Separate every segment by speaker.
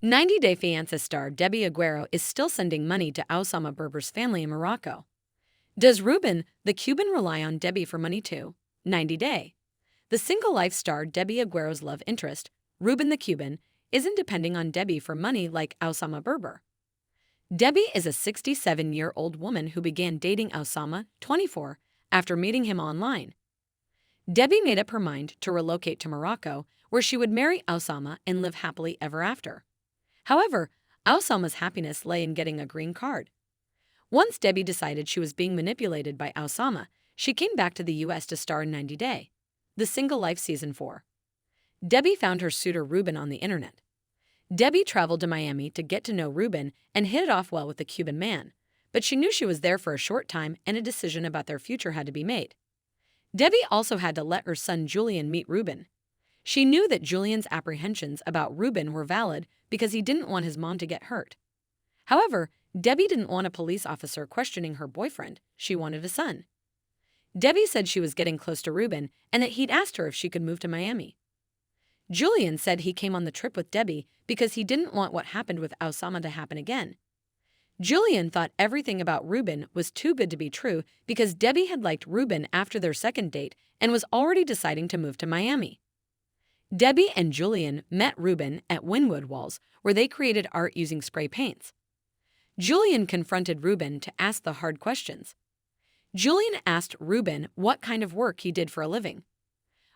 Speaker 1: 90 Day Fiancé star Debbie Aguero is still sending money to Oussama Berber's family in Morocco. Does Ruben, the Cuban, rely on Debbie for money too? 90 Day. The single life star Debbie Aguero's love interest, Ruben the Cuban, isn't depending on Debbie for money like Oussama Berber. Debbie is a 67-year-old woman who began dating Oussama, 24, after meeting him online. Debbie made up her mind to relocate to Morocco, where she would marry Oussama and live happily ever after. However, Oussama's happiness lay in getting a green card. Once Debbie decided she was being manipulated by Oussama, she came back to the U.S. to star in 90 Day, The Single Life Season 4. Debbie found her suitor Ruben on the internet. Debbie traveled to Miami to get to know Ruben and hit it off well with the Cuban man, but she knew she was there for a short time and a decision about their future had to be made. Debbie also had to let her son Julian meet Ruben. She knew that Julian's apprehensions about Ruben were valid because he didn't want his mom to get hurt. However, Debbie didn't want a police officer questioning her boyfriend. She wanted a son. Debbie said she was getting close to Ruben and that he'd asked her if she could move to Miami. Julian said he came on the trip with Debbie because he didn't want what happened with Oussama to happen again. Julian thought everything about Ruben was too good to be true because Debbie had liked Ruben after their second date and was already deciding to move to Miami. Debbie and Julian met Ruben at Wynwood Walls, where they created art using spray paints. Julian confronted Ruben to ask the hard questions. Julian asked Ruben what kind of work he did for a living.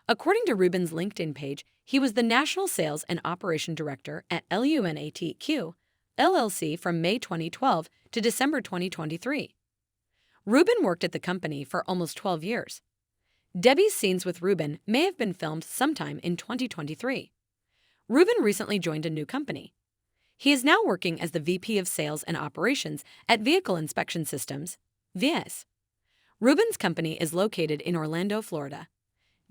Speaker 1: According to Ruben's LinkedIn page, he was the National Sales and Operation Director at LUNATQ, LLC from May 2012 to December 2023. Ruben worked at the company for almost 12 years. Debbie's scenes with Ruben may have been filmed sometime in 2023. Ruben recently joined a new company. He is now working as the VP of Sales and Operations at Vehicle Inspection Systems, VS. Ruben's company is located in Orlando, Florida.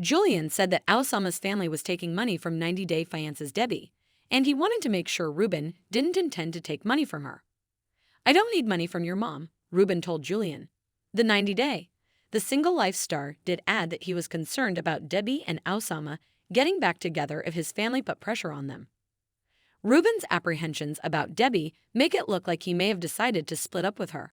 Speaker 1: Julian said that Oussama's family was taking money from 90 Day Fiancé's Debbie, and he wanted to make sure Ruben didn't intend to take money from her. "I don't need money from your mom," Ruben told Julian. The 90 Day, The Single Life star did add that he was concerned about Debbie and Oussama getting back together if his family put pressure on them. Ruben's apprehensions about Debbie make it look like he may have decided to split up with her.